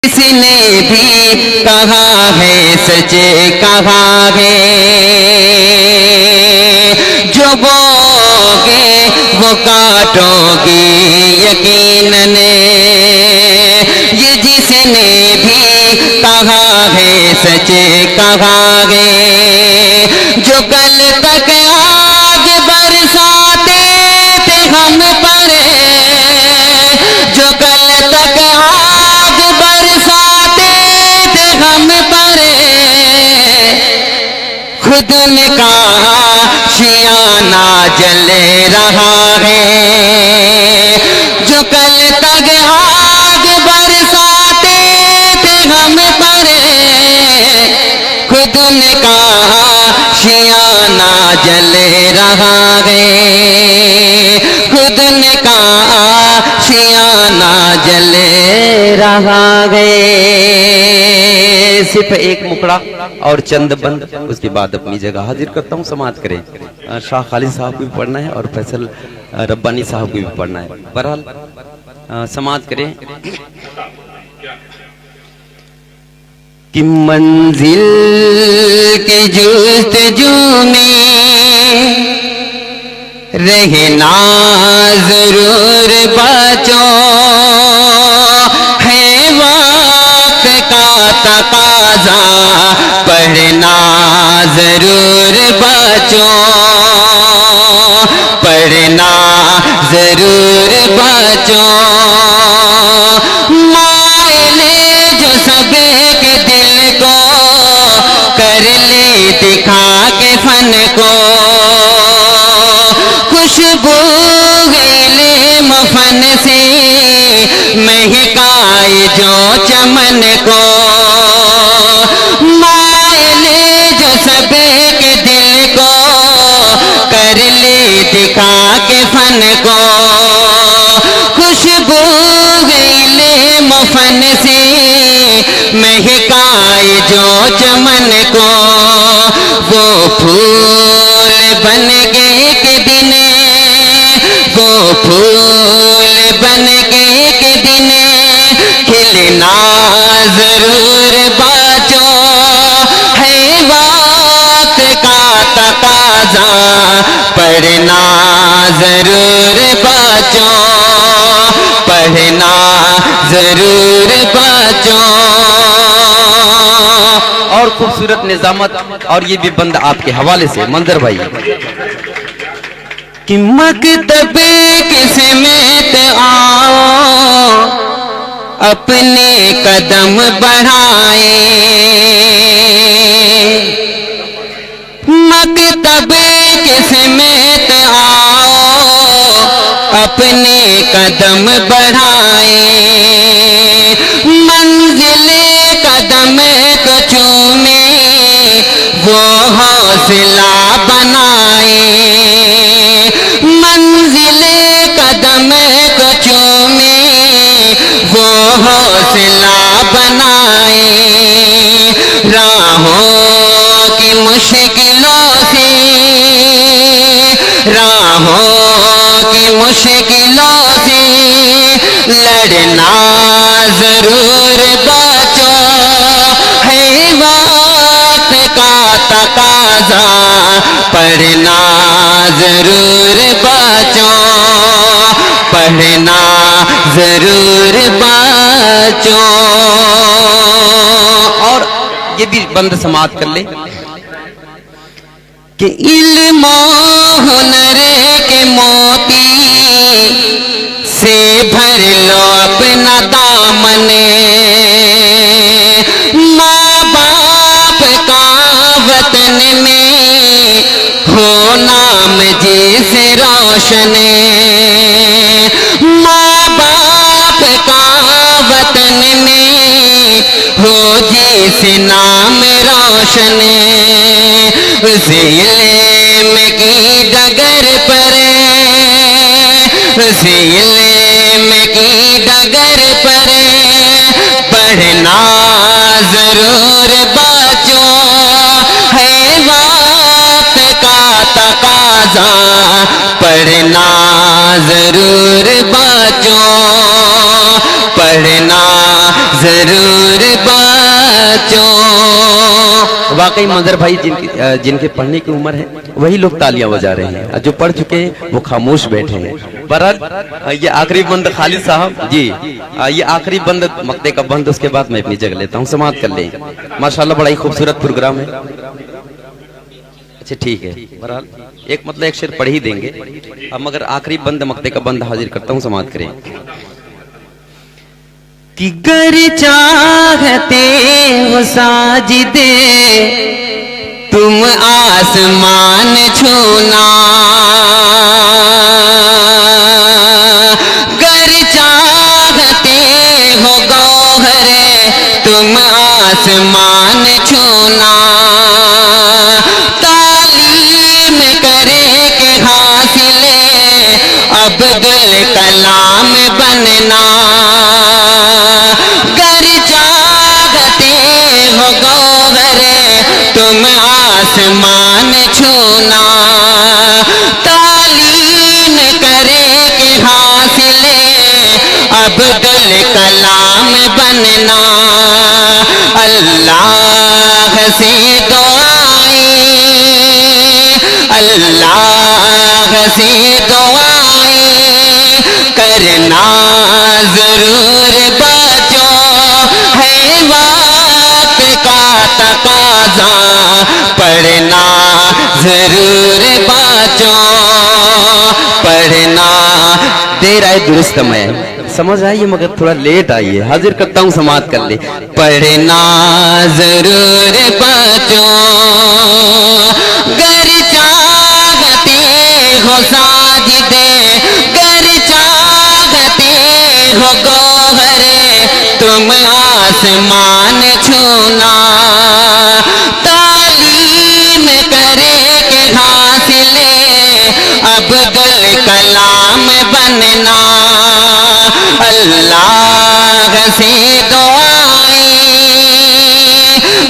کسی نے بھی کہا ہے سچ کہا ہے، جو بوگے وہ کاٹو گی یقیناً، یہ جس نے بھی کہا ہے سچ کہا ہے، جو کل تک آگ برساتے تھے ہم پر، جو کل تک آگ برساتے تھے ہم پر، خود نے کہا شیانہ جل رہا ہے، جو کل تک آگ برساتے تھے ہم پر، خود نے کہا شیانہ جل رہا ہے، خود نے کہا شیانہ جل رہا ہے۔ صرف ایک مکڑا اور چند بند، اس کے بعد اپنی جگہ حاضر کرتا ہوں، سماعت کریں۔ شاہ خالد صاحب کو بھی پڑھنا ہے اور فیصل ربانی صاحب کو بھی پڑھنا ہے، بہرحال سماعت کریں۔ کہ منزل کی جستجو میں رہنا ضرور بچو، ہے وقت کا تقاضا پڑھنا ضرور بچو، پڑھنا ضرور بچو، مائلے جو سب کے دل کو کر لے دکھا کے فن کو، خوشبو گیلے مفن سے مہکائے جو چمن کو، مائلے جو سب کے دل کو کر لے دکھا کے فن کو، خوشبو گیلے مفن سے مہکائے جو چمن کو، وہ پھول بن کے ایک دن، وہ پھول بن کے ایک دن کھلنا ضرور بچو، ہے وقت کا تقاضا پڑھنا ضرور بچو، پڑھنا ضرور بچو۔ اور خوبصورت نظامت، اور یہ بھی بند آپ کے حوالے سے منظر بھائی۔ کہ مکتب کی سمت آؤ، اپنے قدم بڑھائیں، مکتب کی سمت آؤ، اپنے قدم بڑھائیں، منزل قدم کو چومے وہ حوصلہ بنائیں، منزل قدم کو چومے وہ حوصلہ بنائیں، راہوں کی مشکلوں سے، راہوں کی مشکلوں سے لڑنا ضرور بچو، ہے وقت کا تقاضا پڑھنا ضرور بچو، پڑھنا ضرور بچو۔ اور یہ بھی بند سماعت کر لے کہ علم و ہنر کے موتی سے بھر لو اپنا دامن، ماں باپ کا وطن میں ہو نام جیسے روشن، ماں باپ کا وطن میں ہو جیسے نام روشن، اس علم کی ڈگر پر، اس علم کی ڈگر پر پڑھنا ضرور بچو، ہے وقت کا تقاضا پڑھنا ضرور بچو، پڑھنا ضرور वाकई मंजर भाई जिनके पढ़ने की उम्र है वही लोग तालियां बजा रहे हैं, जो पढ़ चुके हैं वो खामोश बैठे हैं। बहरहाल ये आखिरी बंद खालिद साहब जी, ये आखिरी बंद मक्ते का बंद, उसके बाद मैं अपनी जगह लेता हूँ, समाप्त कर लें। माशाल्लाह बड़ा ही खूबसूरत प्रोग्राम है। अच्छा ठीक है, बहरहाल एक मतलब एक शेर पढ़ ही देंगे अब, मगर आखिरी बंद मक्ते का बंद हाजिर करता हूँ, समाप्त करें। कि गर चाहते हो साजिदे तुम आसमान छूना, गर चाहते हो गौहरे तुम आसमान छूना, तालीम करे के हासिले अब्दुल कलाम बनना, गर चाहते हो गौहरे तुम आसमान छूना, तालीम करे के हासिले अब्दुल कलाम बनना, अल्लाह से दुआएं, अल्लाह से दुआएं करना जरूर बचो, है वक्त का तकाजा पढ़ना जरूर बचो, पढ़ना। देर आए दुरुस्त में समझ आइए मगर थोड़ा लेट आइए, हाजिर करता हूँ, समाप्त कर ले। पढ़ना जरूर बचो, गर चाहते हो साजिदे, गर चाहते हो गौहरे तुम आसमान छूना, तालीम करे के हासिले अब्दुल कलाम बनना, अल्लाह से दुआएं,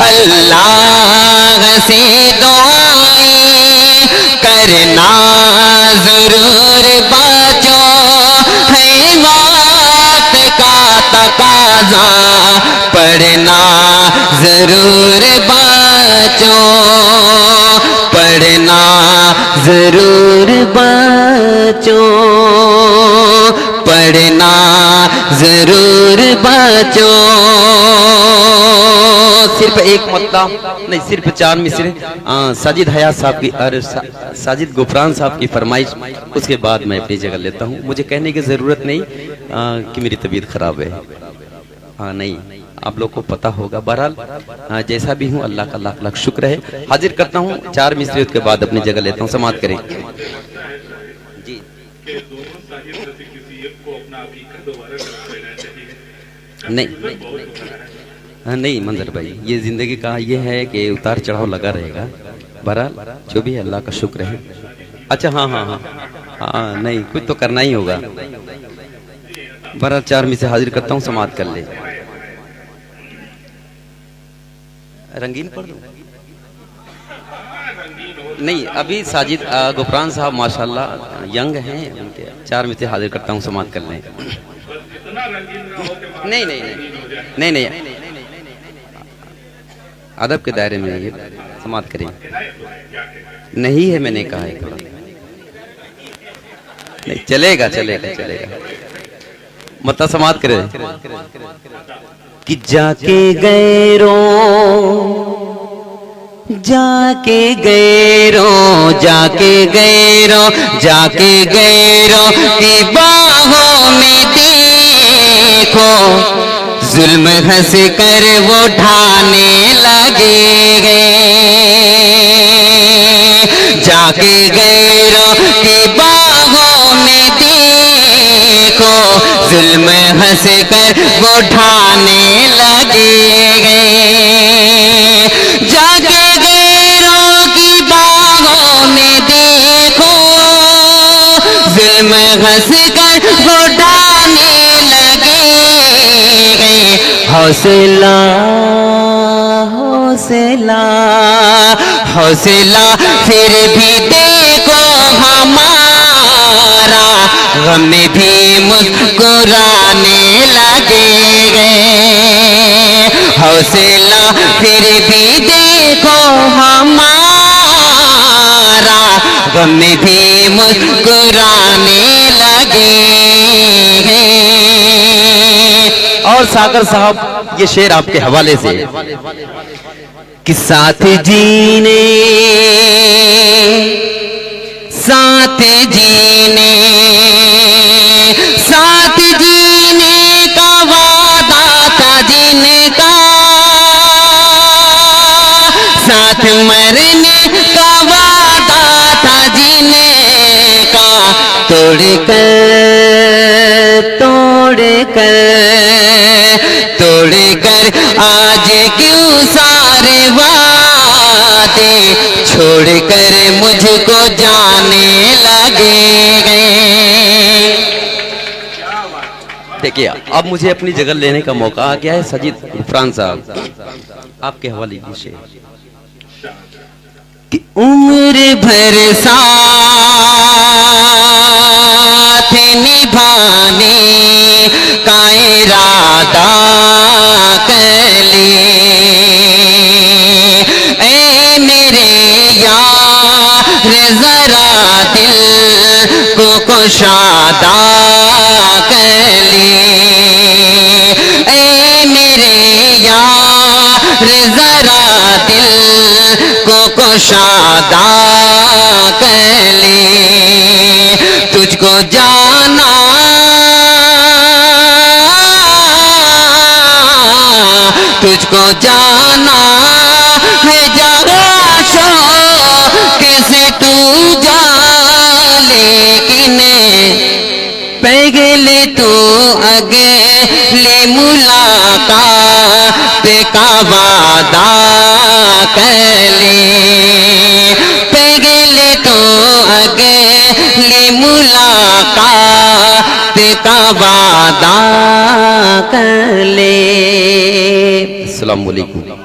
अल्लाह से दुआएं करना जरूर बचो, है वक्त का तकाजा पढ़ना जरूर बचो, पढ़ना जरूर बचो, पढ़ना जरूर बचो। सिर्फ एक मत्ता नहीं, सिर्फ 4 मिसरे साजिद हयात साहब की और साजिद गुफरान साहब की फरमाइश, उसके बाद मैं अपनी जगह लेता हूँ। मुझे कहने की ज़रूरत नहीं कि मेरी तबीयत खराब है, हाँ नहीं, आप लोग को पता होगा। बहरहाल जैसा भी हूँ अल्लाह का लाख लाख शुक्र है। हाजिर करता हूँ 4 मिसरे, उसके बाद अपनी जगह लेता हूँ, समाप्त करें जी। नहीं नहीं मंजर भाई, ये जिंदगी का ये है कि उतार चढ़ाव लगा रहेगा। बहरहाल जो भी है अल्लाह का शुक्र है। अच्छा हाँ हाँ हाँ हाँ, नहीं कुछ तो करना ही होगा। बहरहाल 4 में से हाजिर करता हूँ, समाप्त कर ले। रंगीन पढ़ दूं? नहीं, अभी साजिद गुफरान साहब माशाल्लाह यंग हैं, उनके 4 में से हाजिर करता हूँ, समाप्त कर लें। नहीं नहीं नहीं नहीं, अदब के दायरे में ये समाप्त करें। नहीं है मैंने कहा है, नहीं चलेगा चलेगा चलेगा, मतलब समाप्त करें। कि जाके गैरों, जाके गैरों, जाके गैरों, जाके गैरों की बाहों में देखो, जुल्म हंस कर वो ढाने लगे जाके गैरों की बाहों में देखो, जुल्म हंस कर वो ढाने लगे जाके गैरों की बाहों में देखो, जुल्म हंस कर वो ढाने लगे। हौसला हौसला हौसला फिर भी देखो हमारा, गम भी मुस्कुराने लगे। हौसला फिर भी देखो کو ہمارا غم بھی مسکرانے لگے ہیں. اور ساگر صاحب یہ شعر آپ کے حوالے سے کہ ساتھ جینے ساتھ جینے ساتھ جینے کا وعدہ تھا جن کا ساتھ مرنے کا وعدہ تھا جن کا توڑ کر آج کیوں سارے وعدے چھوڑ کر مجھ کو جانے لگے گئے. دیکھیے اب مجھے اپنی جگہ لینے کا موقع آ گیا ہے. سجید غفران صاحب آپ کے حوالے کی شعر. کہ عمر بھر ساتھ نبھانے کا ارادہ کر لے اے میرے یار ذرا دل کو کشادہ کر لے اے میرے یار ذرا دل کو کشادہ کر لے. تجھ کو جانا تجھ کو جانا ہے جہاں شوق سے تو جا لیکن پہلے تو اگلی ملاقات کا وعدہ کر لے پہلے تو اگلی ملاقات کا وعدہ کر لے. السلام علیکم.